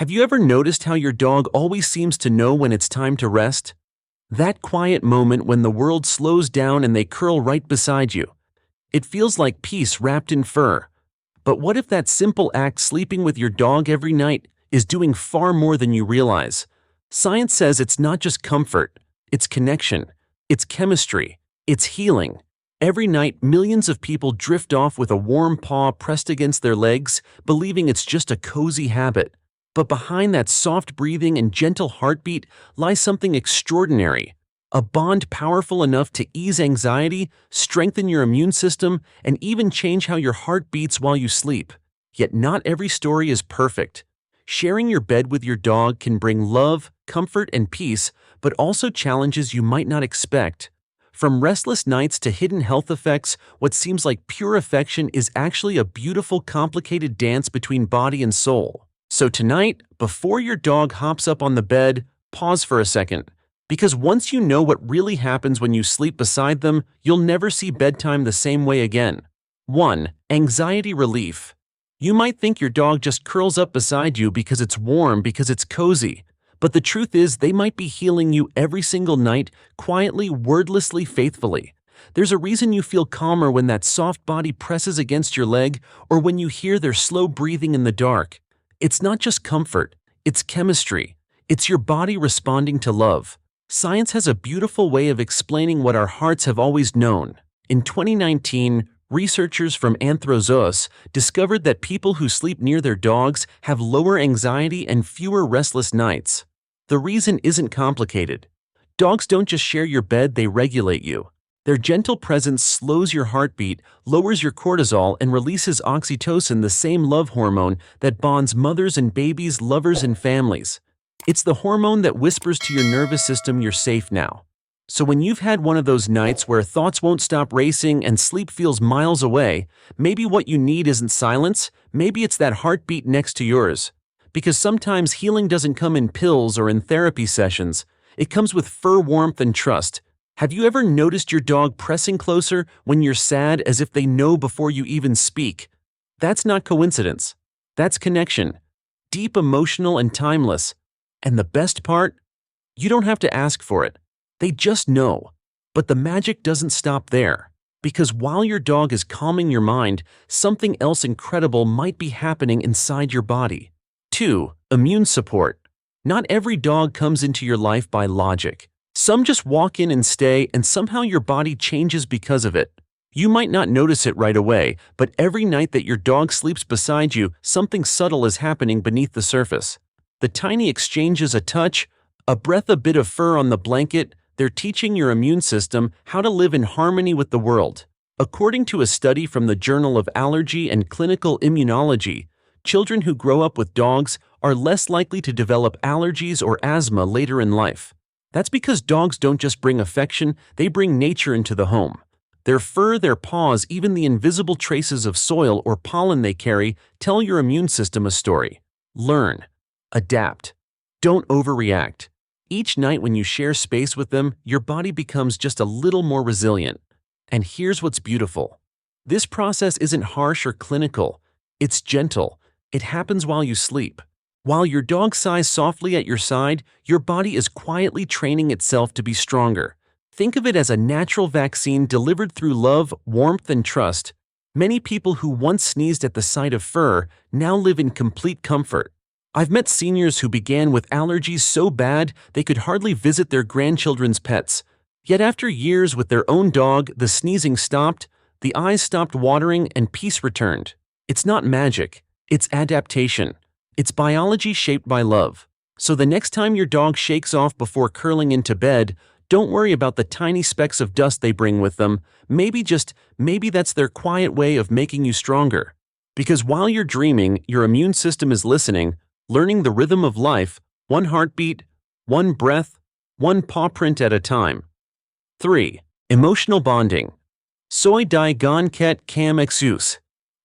Have you ever noticed how your dog always seems to know when it's time to rest? That quiet moment when the world slows down and they curl right beside you. It feels like peace wrapped in fur. But what if that simple act, sleeping with your dog every night, is doing far more than you realize? Science says it's not just comfort, it's connection, it's chemistry, it's healing. Every night, millions of people drift off with a warm paw pressed against their legs, believing it's just a cozy habit. But behind that soft breathing and gentle heartbeat lies something extraordinary. A bond powerful enough to ease anxiety, strengthen your immune system, and even change how your heart beats while you sleep. Yet not every story is perfect. Sharing your bed with your dog can bring love, comfort, and peace, but also challenges you might not expect. From restless nights to hidden health effects, what seems like pure affection is actually a beautiful, complicated dance between body and soul. So tonight, before your dog hops up on the bed, pause for a second. Because once you know what really happens when you sleep beside them, you'll never see bedtime the same way again. 1. Anxiety relief. You might think your dog just curls up beside you because it's warm, because it's cozy. But the truth is, they might be healing you every single night, quietly, wordlessly, faithfully. There's a reason you feel calmer when that soft body presses against your leg, or when you hear their slow breathing in the dark. It's not just comfort, it's chemistry. It's your body responding to love. Science has a beautiful way of explaining what our hearts have always known. In 2019, researchers from Anthrozoos discovered that people who sleep near their dogs have lower anxiety and fewer restless nights. The reason isn't complicated. Dogs don't just share your bed, they regulate you. Their gentle presence slows your heartbeat, lowers your cortisol, and releases oxytocin, the same love hormone that bonds mothers and babies, lovers and families. It's the hormone that whispers to your nervous system you're safe now. So when you've had one of those nights where thoughts won't stop racing and sleep feels miles away, maybe what you need isn't silence, maybe it's that heartbeat next to yours. Because sometimes healing doesn't come in pills or in therapy sessions. It comes with fur warmth and trust. Have you ever noticed your dog pressing closer when you're sad, as if they know before you even speak? That's not coincidence. That's connection. Deep, emotional, and timeless. And the best part? You don't have to ask for it. They just know. But the magic doesn't stop there. Because while your dog is calming your mind, something else incredible might be happening inside your body. 2. Immune support. Not every dog comes into your life by logic. Some just walk in and stay, and somehow your body changes because of it. You might not notice it right away, but every night that your dog sleeps beside you, something subtle is happening beneath the surface. The tiny exchanges, a touch, a breath, a bit of fur on the blanket, they're teaching your immune system how to live in harmony with the world. According to a study from the Journal of Allergy and Clinical Immunology, children who grow up with dogs are less likely to develop allergies or asthma later in life. That's because dogs don't just bring affection, they bring nature into the home. Their fur, their paws, even the invisible traces of soil or pollen they carry tell your immune system a story. Learn. Adapt. Don't overreact. Each night when you share space with them, your body becomes just a little more resilient. And here's what's beautiful. This process isn't harsh or clinical. It's gentle. It happens while you sleep. While your dog sighs softly at your side, your body is quietly training itself to be stronger. Think of it as a natural vaccine delivered through love, warmth, and trust. Many people who once sneezed at the sight of fur now live in complete comfort. I've met seniors who began with allergies so bad they could hardly visit their grandchildren's pets. Yet after years with their own dog, the sneezing stopped, the eyes stopped watering, and peace returned. It's not magic, it's adaptation. It's biology shaped by love. So the next time your dog shakes off before curling into bed, don't worry about the tiny specks of dust they bring with them. Maybe that's their quiet way of making you stronger. Because while you're dreaming, your immune system is listening, learning the rhythm of life, one heartbeat, one breath, one paw print at a time. 3. Emotional bonding. Soy die gon ket cam exus.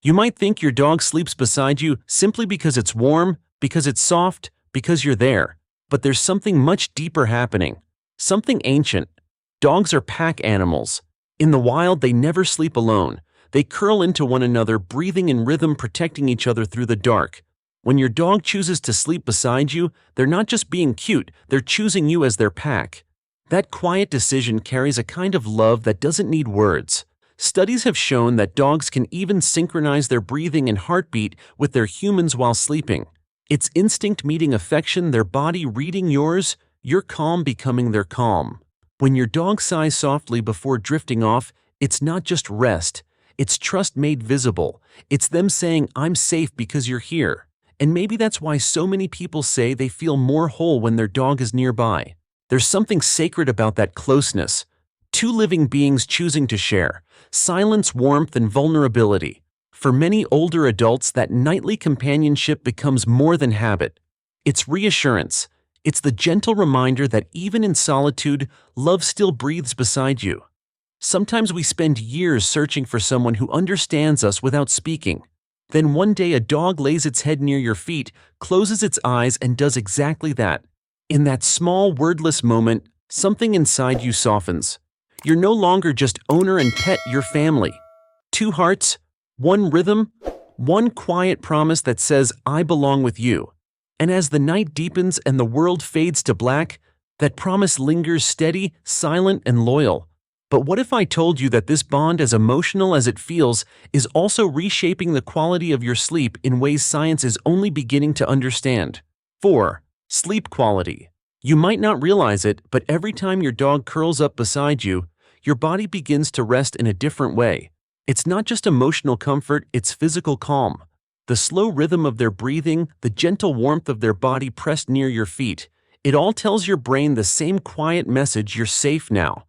You might think your dog sleeps beside you simply because it's warm, because it's soft, because you're there. But there's something much deeper happening. Something ancient. Dogs are pack animals. In the wild, they never sleep alone. They curl into one another, breathing in rhythm, protecting each other through the dark. When your dog chooses to sleep beside you, they're not just being cute, they're choosing you as their pack. That quiet decision carries a kind of love that doesn't need words. Studies have shown that dogs can even synchronize their breathing and heartbeat with their humans while sleeping. It's instinct meeting affection, their body reading yours, your calm becoming their calm. When your dog sighs softly before drifting off, it's not just rest, it's trust made visible. It's them saying, "I'm safe because you're here." And maybe that's why so many people say they feel more whole when their dog is nearby. There's something sacred about that closeness. Two living beings choosing to share silence, warmth, and vulnerability. For many older adults, that nightly companionship becomes more than habit. It's reassurance. It's the gentle reminder that even in solitude, love still breathes beside you. Sometimes we spend years searching for someone who understands us without speaking. Then one day a dog lays its head near your feet, closes its eyes, and does exactly that. In that small, wordless moment, something inside you softens. You're no longer just owner and pet, you're family. Two hearts, one rhythm, one quiet promise that says, "I belong with you." And as the night deepens and the world fades to black, that promise lingers steady, silent, and loyal. But what if I told you that this bond, as emotional as it feels, is also reshaping the quality of your sleep in ways science is only beginning to understand? 4. Sleep quality. You might not realize it, but every time your dog curls up beside you, your body begins to rest in a different way. It's not just emotional comfort, it's physical calm. The slow rhythm of their breathing, the gentle warmth of their body pressed near your feet, it all tells your brain the same quiet message: you're safe now.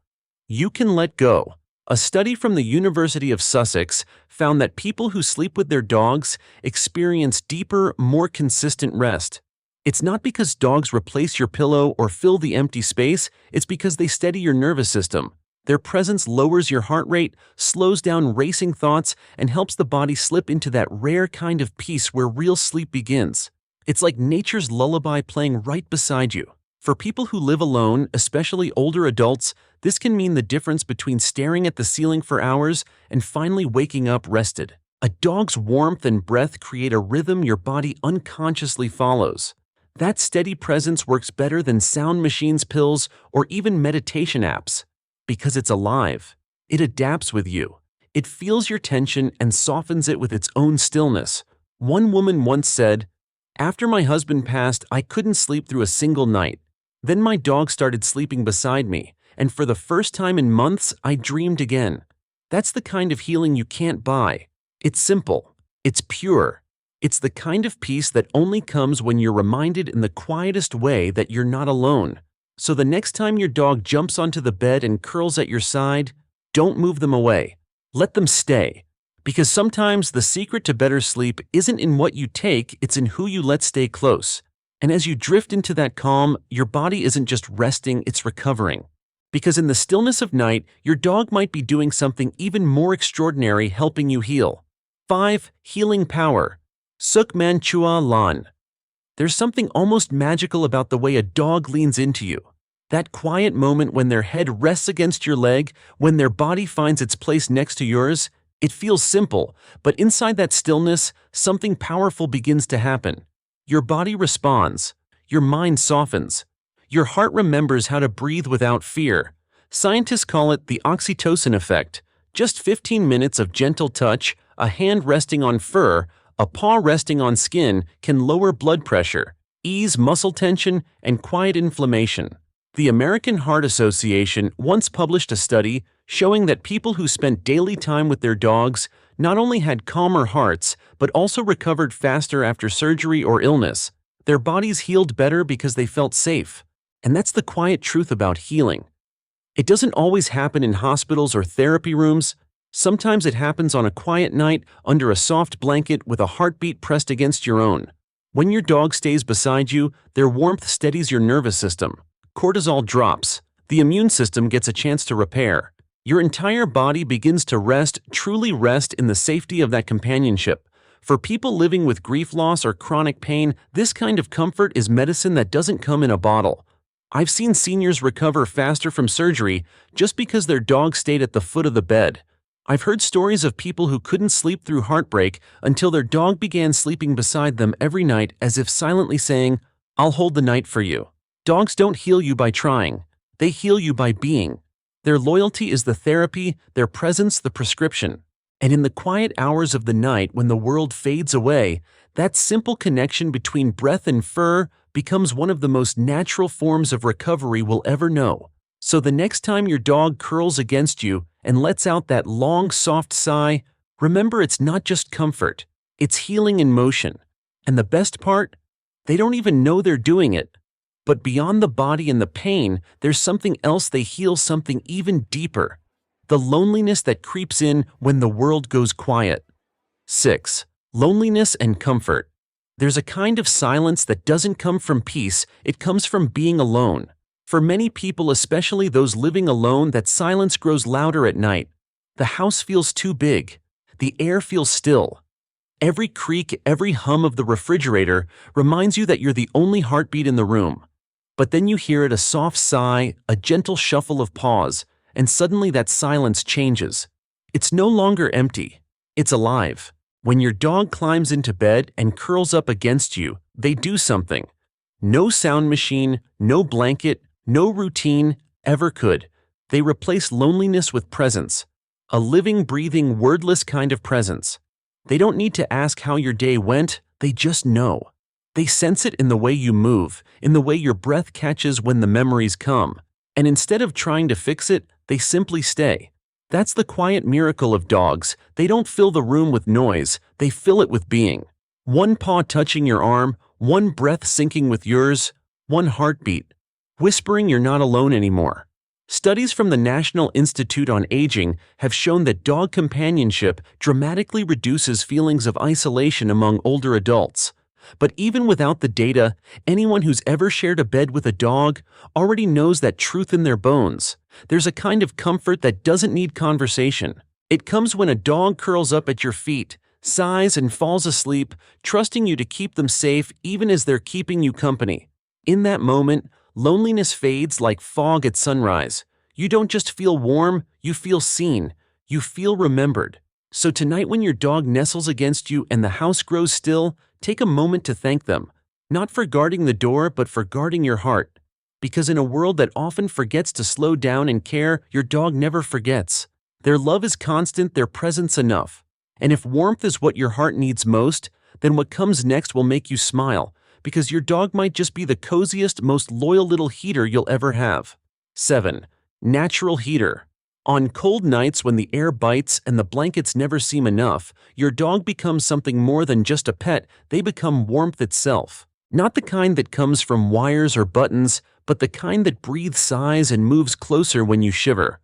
You can let go. A study from the University of Sussex found that people who sleep with their dogs experience deeper, more consistent rest. It's not because dogs replace your pillow or fill the empty space, it's because they steady your nervous system. Their presence lowers your heart rate, slows down racing thoughts, and helps the body slip into that rare kind of peace where real sleep begins. It's like nature's lullaby playing right beside you. For people who live alone, especially older adults, this can mean the difference between staring at the ceiling for hours and finally waking up rested. A dog's warmth and breath create a rhythm your body unconsciously follows. That steady presence works better than sound machines, pills, or even meditation apps. Because it's alive. It adapts with you. It feels your tension and softens it with its own stillness. One woman once said, "After my husband passed, I couldn't sleep through a single night. Then my dog started sleeping beside me, and for the first time in months, I dreamed again." That's the kind of healing you can't buy. It's simple. It's pure. It's the kind of peace that only comes when you're reminded in the quietest way that you're not alone. So the next time your dog jumps onto the bed and curls at your side, don't move them away. Let them stay. Because sometimes the secret to better sleep isn't in what you take, it's in who you let stay close. And as you drift into that calm, your body isn't just resting, it's recovering. Because in the stillness of night, your dog might be doing something even more extraordinary, helping you heal. 5. Healing power. Suk Manchua Lan. There's something almost magical about the way a dog leans into you. That quiet moment when their head rests against your leg, when their body finds its place next to yours, it feels simple, but inside that stillness, something powerful begins to happen. Your body responds. Your mind softens. Your heart remembers how to breathe without fear. Scientists call it the oxytocin effect. Just 15 minutes of gentle touch, a hand resting on fur, a paw resting on skin can lower blood pressure, ease muscle tension, and quiet inflammation. The American Heart Association once published a study showing that people who spent daily time with their dogs not only had calmer hearts, but also recovered faster after surgery or illness. Their bodies healed better because they felt safe. And that's the quiet truth about healing. It doesn't always happen in hospitals or therapy rooms. Sometimes it happens on a quiet night under a soft blanket with a heartbeat pressed against your own. When your dog stays beside you, their warmth steadies your nervous system. Cortisol drops. The immune system gets a chance to repair. Your entire body begins to rest, truly rest in the safety of that companionship. For people living with grief loss or chronic pain, this kind of comfort is medicine that doesn't come in a bottle. I've seen seniors recover faster from surgery just because their dog stayed at the foot of the bed. I've heard stories of people who couldn't sleep through heartbreak until their dog began sleeping beside them every night as if silently saying, "I'll hold the night for you." Dogs don't heal you by trying. They heal you by being. Their loyalty is the therapy, their presence the prescription. And in the quiet hours of the night when the world fades away, that simple connection between breath and fur becomes one of the most natural forms of recovery we'll ever know. So the next time your dog curls against you and lets out that long, soft sigh, remember it's not just comfort, it's healing in motion. And the best part? They don't even know they're doing it. But beyond the body and the pain, there's something else they heal, something even deeper. The loneliness that creeps in when the world goes quiet. 6. Loneliness and comfort. There's a kind of silence that doesn't come from peace, it comes from being alone. For many people, especially those living alone, that silence grows louder at night. The house feels too big. The air feels still. Every creak, every hum of the refrigerator reminds you that you're the only heartbeat in the room. But then you hear it, a soft sigh, a gentle shuffle of paws, and suddenly that silence changes. It's no longer empty. It's alive. When your dog climbs into bed and curls up against you, they do something. No sound machine, no blanket, no routine ever could. They replace loneliness with presence. A living, breathing, wordless kind of presence. They don't need to ask how your day went, they just know. They sense it in the way you move, in the way your breath catches when the memories come. And instead of trying to fix it, they simply stay. That's the quiet miracle of dogs. They don't fill the room with noise, they fill it with being. One paw touching your arm, one breath syncing with yours, one heartbeat, whispering you're not alone anymore. Studies from the National Institute on Aging have shown that dog companionship dramatically reduces feelings of isolation among older adults. But even without the data, anyone who's ever shared a bed with a dog already knows that truth in their bones. There's a kind of comfort that doesn't need conversation. It comes when a dog curls up at your feet, sighs and falls asleep, trusting you to keep them safe even as they're keeping you company. In that moment, loneliness fades like fog at sunrise. You don't just feel warm, you feel seen. You feel remembered. So tonight when your dog nestles against you and the house grows still, take a moment to thank them. Not for guarding the door, but for guarding your heart. Because in a world that often forgets to slow down and care, your dog never forgets. Their love is constant, their presence enough. And if warmth is what your heart needs most, then what comes next will make you smile, because your dog might just be the coziest, most loyal little heater you'll ever have. 7. Natural heater. On cold nights when the air bites and the blankets never seem enough, your dog becomes something more than just a pet, they become warmth itself. Not the kind that comes from wires or buttons, but the kind that breathes sighs and moves closer when you shiver.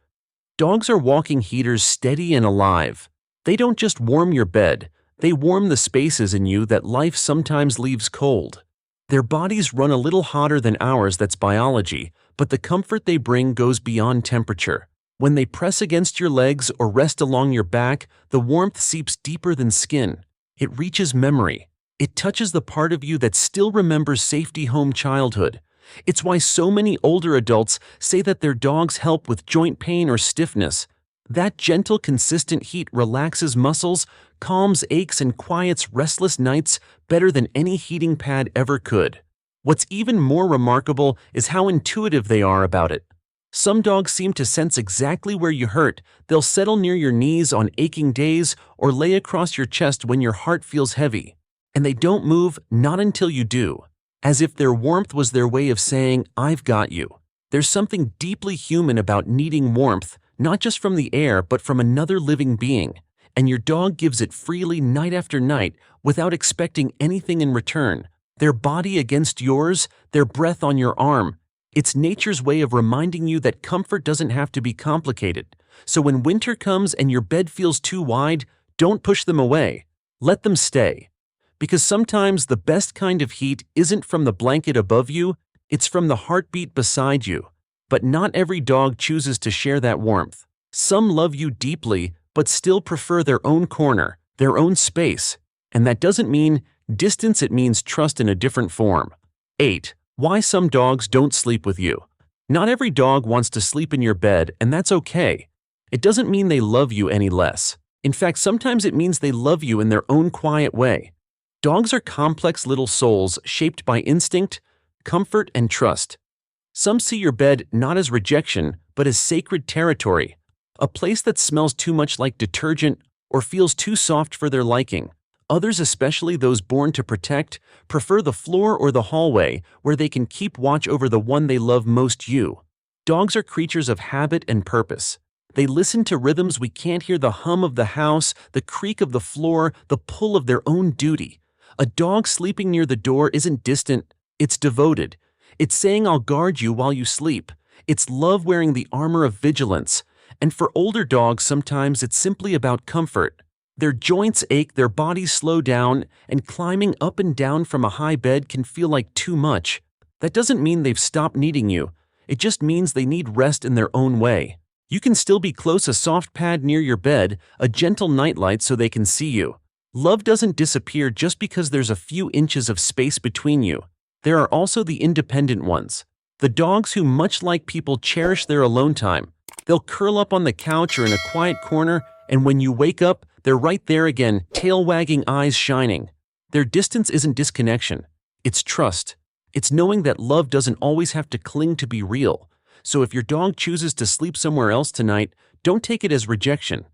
Dogs are walking heaters, steady and alive. They don't just warm your bed, they warm the spaces in you that life sometimes leaves cold. Their bodies run a little hotter than ours, that's biology, but the comfort they bring goes beyond temperature. When they press against your legs or rest along your back, the warmth seeps deeper than skin. It reaches memory. It touches the part of you that still remembers safety, home, childhood. It's why so many older adults say that their dogs help with joint pain or stiffness. That gentle, consistent heat relaxes muscles, calms aches, and quiets restless nights better than any heating pad ever could. What's even more remarkable is how intuitive they are about it. Some dogs seem to sense exactly where you hurt. They'll settle near your knees on aching days or lay across your chest when your heart feels heavy. And they don't move, not until you do. As if their warmth was their way of saying, "I've got you." There's something deeply human about needing warmth, not just from the air, but from another living being. And your dog gives it freely night after night without expecting anything in return. Their body against yours, their breath on your arm. It's nature's way of reminding you that comfort doesn't have to be complicated. So when winter comes and your bed feels too wide, don't push them away. Let them stay. Because sometimes the best kind of heat isn't from the blanket above you, it's from the heartbeat beside you. But not every dog chooses to share that warmth. Some love you deeply, but still prefer their own corner, their own space. And that doesn't mean distance, it means trust in a different form. 8. Why some dogs don't sleep with you. Not every dog wants to sleep in your bed, and that's okay. It doesn't mean they love you any less. In fact, sometimes it means they love you in their own quiet way. Dogs are complex little souls shaped by instinct, comfort, and trust. Some see your bed not as rejection, but as sacred territory, a place that smells too much like detergent or feels too soft for their liking. Others, especially those born to protect, prefer the floor or the hallway where they can keep watch over the one they love most, you. Dogs are creatures of habit and purpose. They listen to rhythms we can't hear: the hum of the house, the creak of the floor, the pull of their own duty. A dog sleeping near the door isn't distant, it's devoted. It's saying, "I'll guard you while you sleep." It's love wearing the armor of vigilance. And for older dogs, sometimes it's simply about comfort. Their joints ache, their bodies slow down, and climbing up and down from a high bed can feel like too much. That doesn't mean they've stopped needing you. It just means they need rest in their own way. You can still be close: a soft pad near your bed, a gentle nightlight so they can see you. Love doesn't disappear just because there's a few inches of space between you. There are also the independent ones. The dogs who, much like people, cherish their alone time. They'll curl up on the couch or in a quiet corner, and when you wake up, they're right there again, tail wagging, eyes shining. Their distance isn't disconnection. It's trust. It's knowing that love doesn't always have to cling to be real. So if your dog chooses to sleep somewhere else tonight, don't take it as rejection.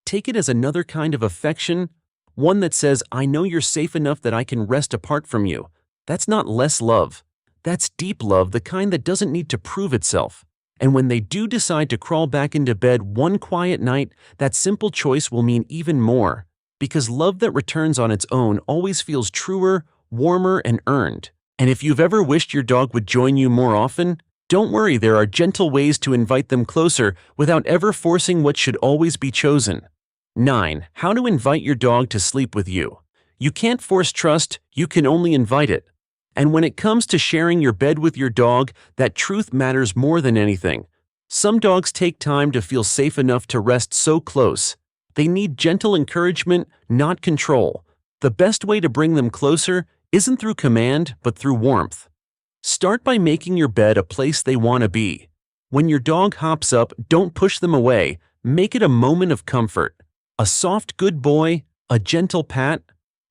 Take it as another kind of affection, one that says, "I know you're safe enough that I can rest apart from you." That's not less love. That's deep love, the kind that doesn't need to prove itself. And when they do decide to crawl back into bed one quiet night, that simple choice will mean even more. Because love that returns on its own always feels truer, warmer, and earned. And if you've ever wished your dog would join you more often, don't worry, there are gentle ways to invite them closer without ever forcing what should always be chosen. 9. How to invite your dog to sleep with you. You can't force trust, you can only invite it. And when it comes to sharing your bed with your dog, that truth matters more than anything. Some dogs take time to feel safe enough to rest so close. They need gentle encouragement, not control. The best way to bring them closer isn't through command, but through warmth. Start by making your bed a place they want to be. When your dog hops up, don't push them away. Make it a moment of comfort. A soft "good boy," a gentle pat,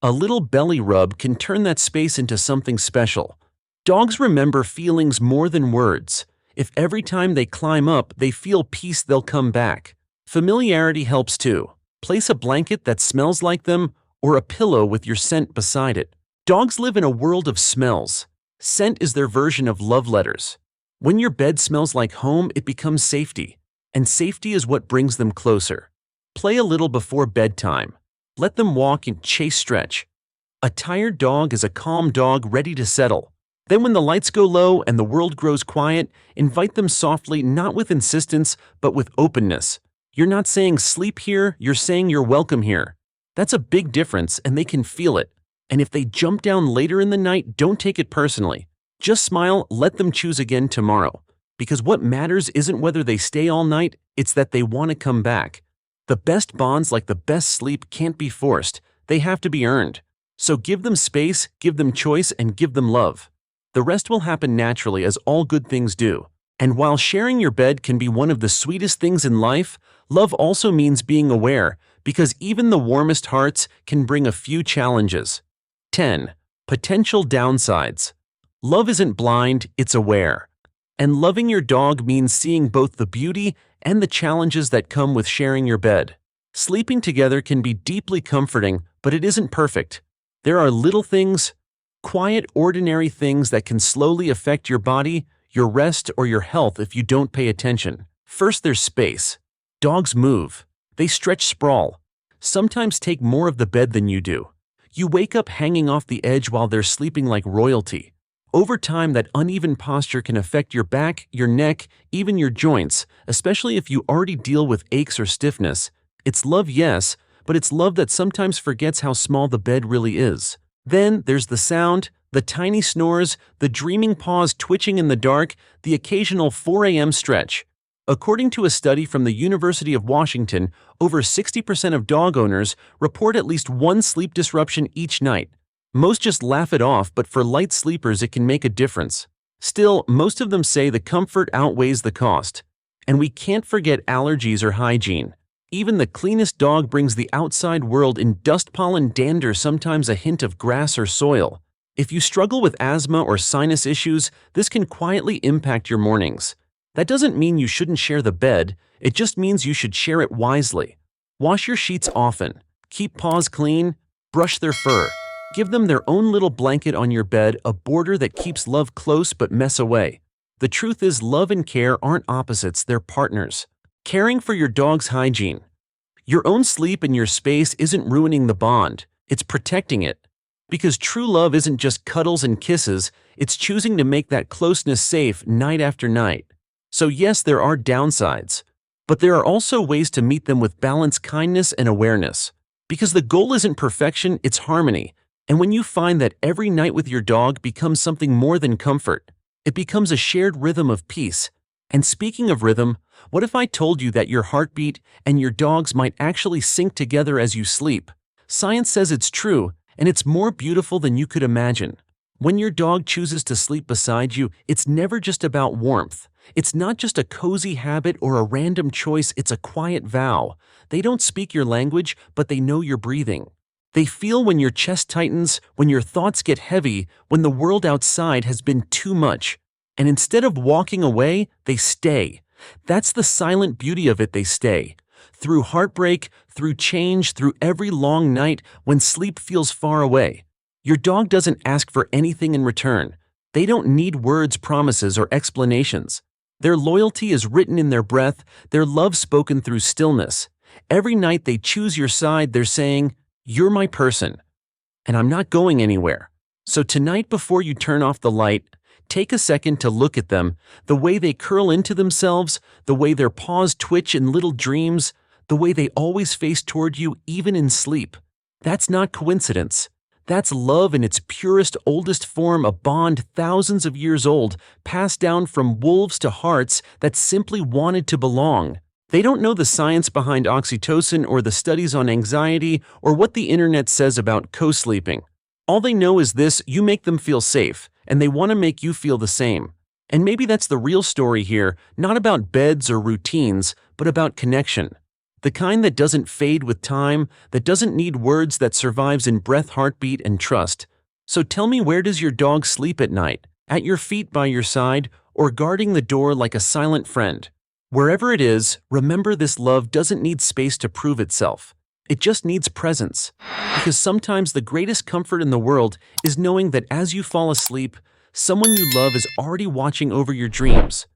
a little belly rub can turn that space into something special. Dogs remember feelings more than words. If every time they climb up they feel peace, they'll come back. Familiarity helps too. Place a blanket that smells like them or a pillow with your scent beside it. Dogs live in a world of smells. Scent is their version of love letters. When your bed smells like home, it becomes safety. And safety is what brings them closer. Play a little before bedtime. Let them walk and chase stretch. A tired dog is a calm dog ready to settle. Then when the lights go low and the world grows quiet, invite them softly, not with insistence, but with openness. You're not saying "sleep here," you're saying "you're welcome here." That's a big difference, and they can feel it. And if they jump down later in the night, don't take it personally. Just smile, let them choose again tomorrow. Because what matters isn't whether they stay all night, it's that they want to come back. The best bonds, like the best sleep, can't be forced. They have to be earned. So give them space, give them choice, and give them love. The rest will happen naturally, as all good things do. And while sharing your bed can be one of the sweetest things in life, love also means being aware, because even the warmest hearts can bring a few challenges. 10. Potential downsides. Love isn't blind, it's aware. And loving your dog means seeing both the beauty and the challenges that come with sharing your bed. Sleeping together can be deeply comforting, but it isn't perfect. There are little things, quiet, ordinary things that can slowly affect your body, your rest, or your health if you don't pay attention. First, there's space. Dogs move. They stretch, sprawl. Sometimes take more of the bed than you do. You wake up hanging off the edge while they're sleeping like royalty. Over time, that uneven posture can affect your back, your neck, even your joints, especially if you already deal with aches or stiffness. It's love, yes, but it's love that sometimes forgets how small the bed really is. Then there's the sound, the tiny snores, the dreaming paws twitching in the dark, the occasional 4 a.m. stretch. According to a study from the University of Washington, over 60% of dog owners report at least one sleep disruption each night. Most just laugh it off, but for light sleepers it can make a difference. Still, most of them say the comfort outweighs the cost. And we can't forget allergies or hygiene. Even the cleanest dog brings the outside world in dust, pollen, dander, sometimes a hint of grass or soil. If you struggle with asthma or sinus issues, this can quietly impact your mornings. That doesn't mean you shouldn't share the bed, it just means you should share it wisely. Wash your sheets often, keep paws clean, brush their fur, give them their own little blanket on your bed, a border that keeps love close but mess away. The truth is, love and care aren't opposites, they're partners. Caring for your dog's hygiene. Your own sleep and your space isn't ruining the bond, it's protecting it. Because true love isn't just cuddles and kisses, it's choosing to make that closeness safe night after night. So yes, there are downsides, but there are also ways to meet them with balance, kindness, and awareness. Because the goal isn't perfection, it's harmony. And when you find that every night with your dog becomes something more than comfort, it becomes a shared rhythm of peace. And speaking of rhythm, what if I told you that your heartbeat and your dog's might actually sync together as you sleep? Science says it's true, and it's more beautiful than you could imagine. When your dog chooses to sleep beside you, it's never just about warmth. It's not just a cozy habit or a random choice, it's a quiet vow. They don't speak your language, but they know you're breathing. They feel when your chest tightens, when your thoughts get heavy, when the world outside has been too much. And instead of walking away, they stay. That's the silent beauty of it, they stay. Through heartbreak, through change, through every long night when sleep feels far away. Your dog doesn't ask for anything in return. They don't need words, promises, or explanations. Their loyalty is written in their breath, their love spoken through stillness. Every night they choose your side, they're saying, "You're my person, and I'm not going anywhere." So tonight, before you turn off the light, take a second to look at them, the way they curl into themselves, the way their paws twitch in little dreams, the way they always face toward you even in sleep. That's not coincidence. That's love in its purest, oldest form, a bond thousands of years old, passed down from wolves to hearts that simply wanted to belong. They don't know the science behind oxytocin or the studies on anxiety or what the internet says about co-sleeping. All they know is this: you make them feel safe, and they want to make you feel the same. And maybe that's the real story here, not about beds or routines, but about connection. The kind that doesn't fade with time, that doesn't need words, that survives in breath, heartbeat, and trust. So tell me, where does your dog sleep at night? At your feet, by your side, or guarding the door like a silent friend? Wherever it is, remember, this love doesn't need space to prove itself. It just needs presence. Because sometimes the greatest comfort in the world is knowing that as you fall asleep, someone you love is already watching over your dreams.